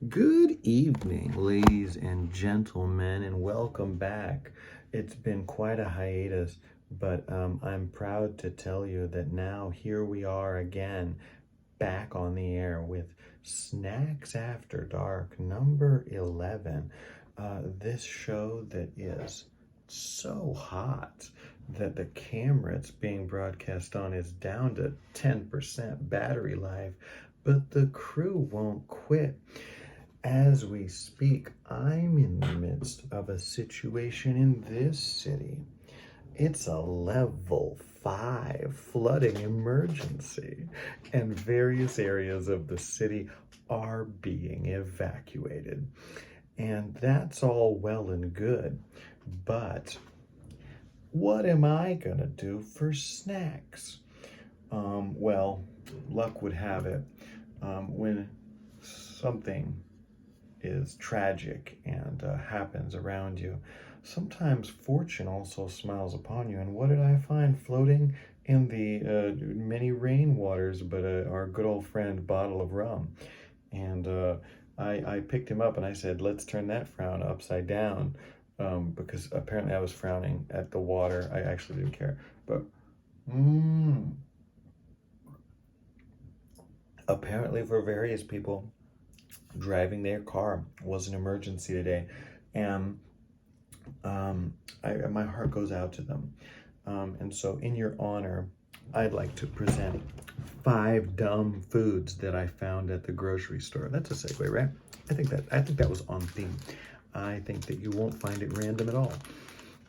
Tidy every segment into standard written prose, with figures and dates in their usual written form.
Good evening, ladies and gentlemen, and welcome back. It's been quite a hiatus, but I'm proud to tell you that now here we are again, back on the air with Snacks After Dark, number 11. This show that is so hot that the camera it's being broadcast on is down to 10% battery life, but the crew won't quit. As we speak, I'm in the midst of a situation in this city. It's a level 5 flooding emergency, and various areas of the city are being evacuated. And that's all well and good, but what am I gonna do for snacks? Well, luck would have it, when something is tragic and happens around you, sometimes fortune also smiles upon you. And what did I find floating in the many rain waters but our good old friend bottle of rum? And I picked him up and I said, let's turn that frown upside down, because apparently I was frowning at the water. I actually didn't care, but apparently for various people, driving their car was an emergency today, and my heart goes out to them. And so in your honor, I'd like to present 5 dumb foods that I found at the grocery store. That's a segue, right? I think that was on theme. I think that you won't find it random at all.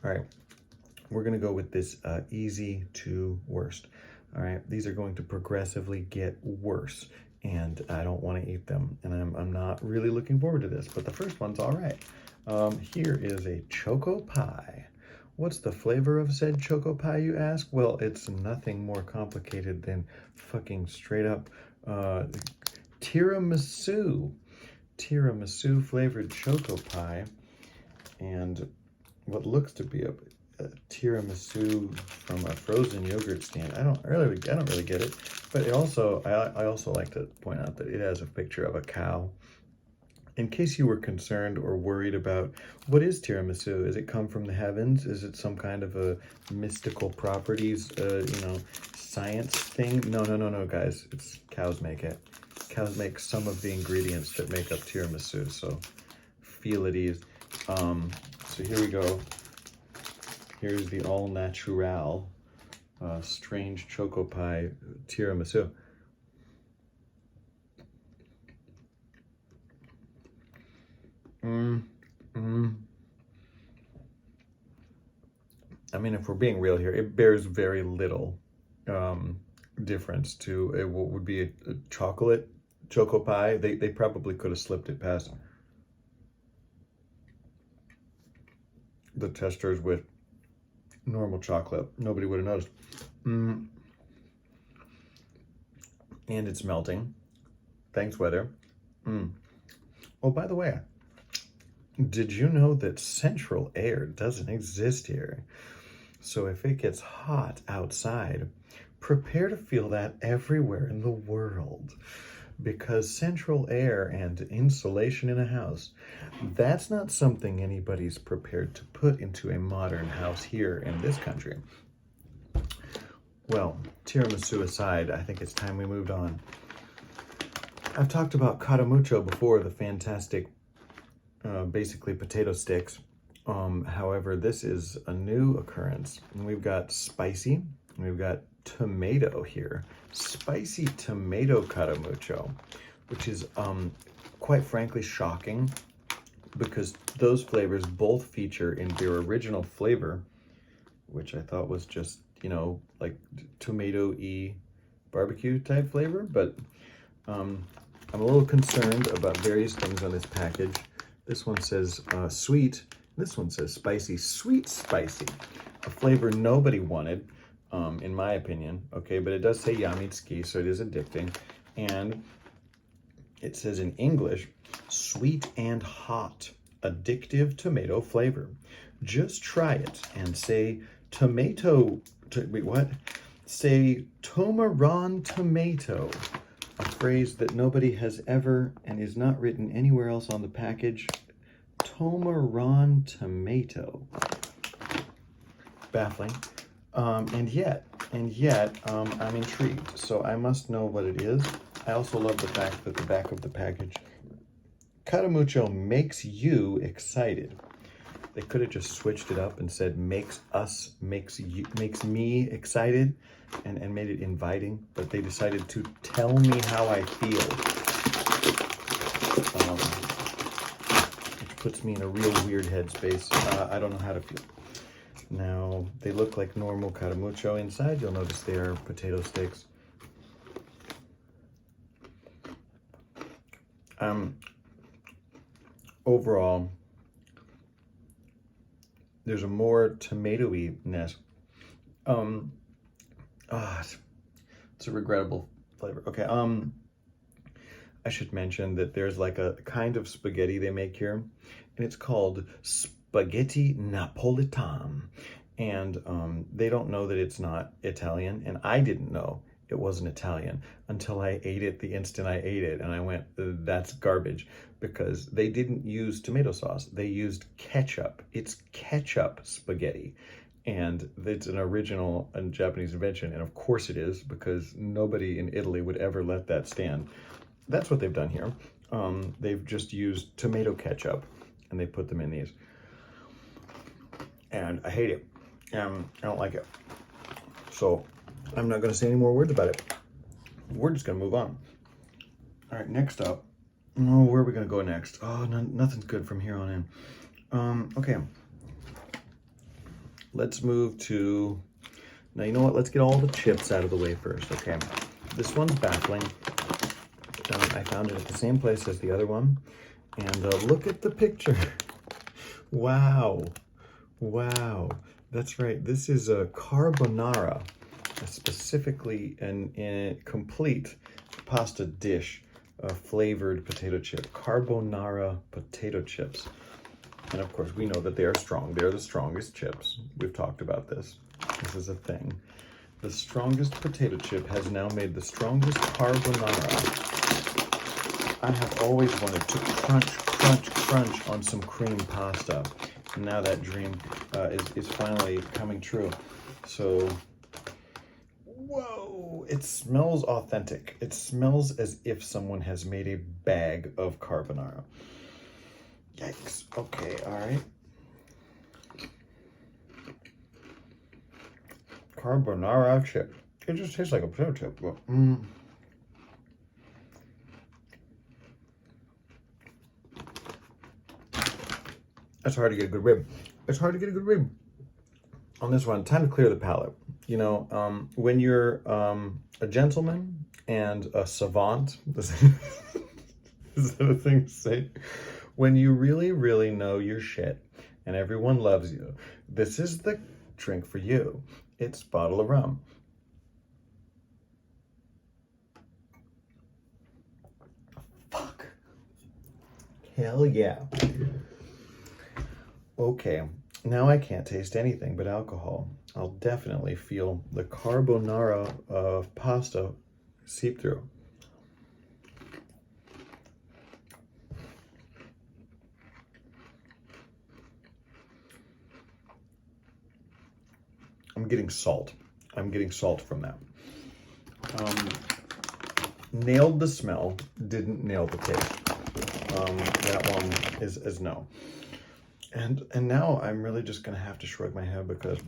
All right, we're gonna go with this easy to worst. All right, these are going to progressively get worse, and I don't want to eat them, and I'm not really looking forward to this, but the first one's all right. Here is a choco pie. What's the flavor of said choco pie, you ask? Well, it's nothing more complicated than fucking straight up tiramisu flavored choco pie, and what looks to be a tiramisu from a frozen yogurt stand. I don't really get it, but I also like to point out that it has a picture of a cow. In case you were concerned or worried about what is tiramisu, is it come from the heavens? Is it some kind of a mystical properties, science thing? No, guys. It's cows make it. Cows make some of the ingredients that make up tiramisu, so feel at ease. So here we go. Here's the all-natural strange choco pie tiramisu. I mean, if we're being real here, it bears very little difference to what would be a chocolate choco pie. They probably could have slipped it past the testers with normal chocolate. Nobody would have noticed. And it's melting. Thanks, weather. Oh, by the way, did you know that central air doesn't exist here? So if it gets hot outside, prepare to feel that everywhere in the world. Because central air and insulation in a house, that's not something anybody's prepared to put into a modern house here in this country. Well, tiramisu aside, I think it's time we moved on. I've talked about caramucho before, the fantastic, basically potato sticks. However, this is a new occurrence. And we've got spicy, and we've got tomato here. Spicy tomato caramucho, which is quite frankly shocking, because those flavors both feature in their original flavor, which I thought was just, like tomato-y barbecue type flavor. But I'm a little concerned about various things on this package. This one says sweet. This one says spicy. Sweet spicy, a flavor nobody wanted, in my opinion. Okay, but it does say Amidst, so it is addicting. And it says in English, sweet and hot, addictive tomato flavor. Just try it and say wait, what? Say Tomaron tomato, a phrase that nobody has ever and is not written anywhere else on the package. Tomaron tomato. Baffling. And yet, I'm intrigued. So I must know what it is. I also love the fact that the back of the package, Caramucho makes you excited. They could have just switched it up and said makes me excited and made it inviting, but they decided to tell me how I feel. Which puts me in a real weird headspace. I don't know how to feel. Now, they look like normal caramucho inside. You'll notice they are potato sticks. Overall, there's a more tomatoey-ness. It's a regrettable flavor. Okay, I should mention that there's like a kind of spaghetti they make here, and it's called spaghetti napolitan. And they don't know that it's not Italian, and I didn't know it wasn't Italian until I ate it the instant I ate it, and I went, that's garbage, because they didn't use tomato sauce. They used ketchup. It's ketchup spaghetti, and it's an original and Japanese invention, and of course it is, because nobody in Italy would ever let that stand. That's what they've done here. They've just used tomato ketchup, and they put them in these. And I hate it. I don't like it. So I'm not going to say any more words about it. We're just going to move on. All right, next up. Oh, where are we going to go next? Oh, nothing's good from here on in. Okay. Let's move to... Now, you know what? Let's get all the chips out of the way first. Okay. This one's baffling. I found it at the same place as the other one. And look at the picture. Wow. Wow. That's right. This is a carbonara, specifically a complete pasta dish, flavored potato chip. Carbonara potato chips. And of course, we know that they are strong. They're the strongest chips. We've talked about this. This is a thing. The strongest potato chip has now made the strongest carbonara. I have always wanted to crunch on some cream pasta. And now that dream is finally coming true. So, whoa, it smells authentic. It smells as if someone has made a bag of carbonara. Yikes. Okay, all right. Carbonara chip. It just tastes like a potato chip. But, It's hard to get a good rib. It's hard to get a good rib on this one. Time to clear the palate. You know, when you're a gentleman and a savant, is that a thing to say? When you really, really know your shit and everyone loves you, this is the drink for you. It's a bottle of rum. Fuck. Hell yeah. Okay, now I can't taste anything but alcohol. I'll definitely feel the carbonara of pasta seep through. I'm getting salt. I'm getting salt from that. Nailed the smell, didn't nail the taste. That one is no. And now I'm really just gonna have to shrug my head because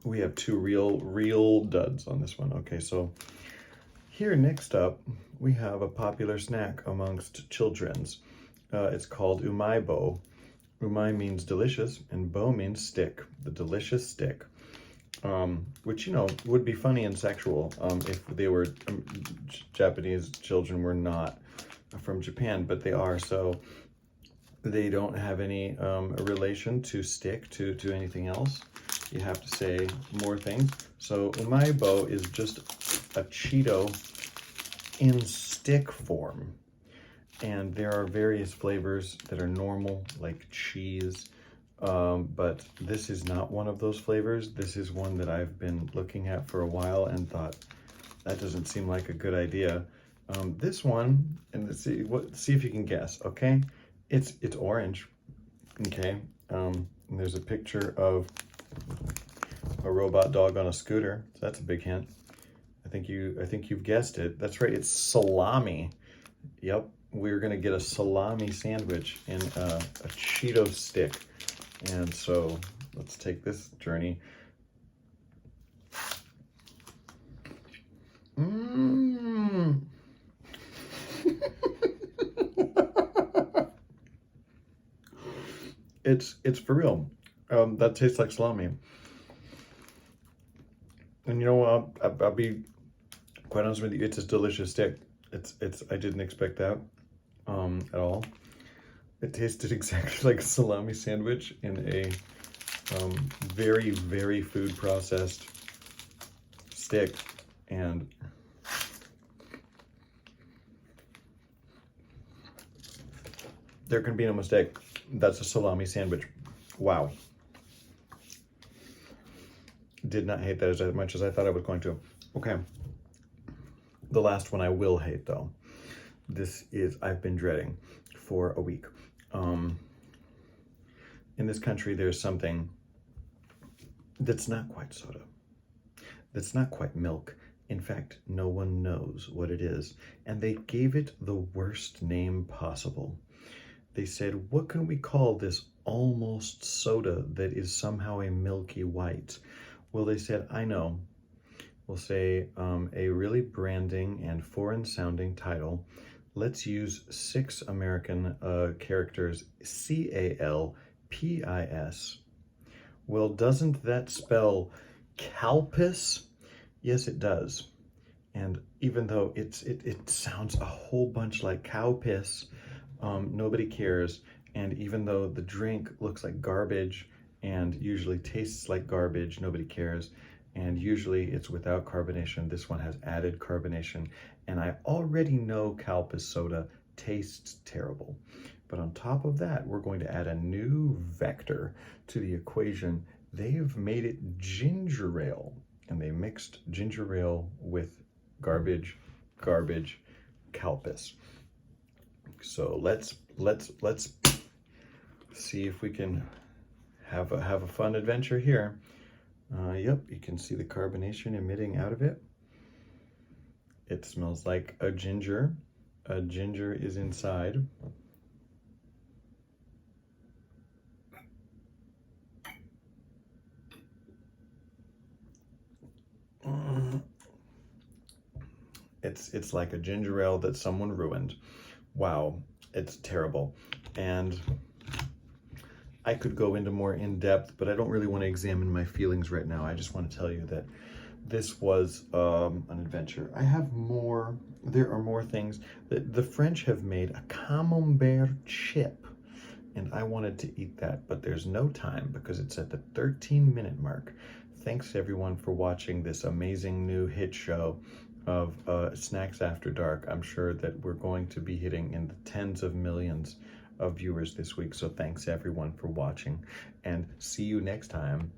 we have two real duds on this one. Okay, so here next up we have a popular snack amongst children's. It's called umaibo. Umai means delicious and bo means stick, the delicious stick. Which, you know, would be funny and sexual if they were Japanese children were not from Japan, but they are, so they don't have any relation to stick to anything else. You have to say more things. So umaibo is just a Cheeto in stick form. And there are various flavors that are normal, like cheese. But this is not one of those flavors. This is one that I've been looking at for a while and thought, that doesn't seem like a good idea. This one, and see if you can guess, okay? It's orange, okay? And there's a picture of a robot dog on a scooter, so that's a big hint. I think you've guessed it. That's right, it's salami. Yep, we're gonna get a salami sandwich in a Cheeto stick. And so let's take this journey. Mmm. It's for real. That tastes like salami. And you know what? I'll be quite honest with you. It's a delicious stick. I didn't expect that at all. It tasted exactly like a salami sandwich in a very, very food processed stick. And there can be no mistake. That's a salami sandwich. Wow. Did not hate that as much as I thought I was going to. Okay. The last one I will hate, though. This is, I've been dreading for a week. In this country, there's something that's not quite soda. That's not quite milk. In fact, no one knows what it is. And they gave it the worst name possible. They said, what can we call this almost soda that is somehow a milky white? Well, they said, I know. We'll say a really branding and foreign sounding title. Let's use 6 American characters, CALPIS. Well, doesn't that spell Calpis? Yes, it does. And even though it sounds a whole bunch like cow piss, nobody cares. And even though the drink looks like garbage and usually tastes like garbage, nobody cares. And usually it's without carbonation. This one has added carbonation. And I already know Calpis soda tastes terrible. But on top of that, we're going to add a new vector to the equation. They've made it ginger ale. And they mixed ginger ale with garbage, Calpis. So let's see if we can have a fun adventure here. Yep, you can see the carbonation emitting out of it. It smells like a ginger. A ginger is inside. It's like a ginger ale that someone ruined. Wow, it's terrible. And I could go into more in depth, but I don't really want to examine my feelings right now. I just want to tell you that this was an adventure. I have more. There are more things. The French have made a camembert chip, and I wanted to eat that, but there's no time because it's at the 13-minute mark. Thanks everyone for watching this amazing new hit show of Snacks After Dark. I'm sure that we're going to be hitting in the tens of millions of viewers this week. So thanks everyone for watching, and see you next time.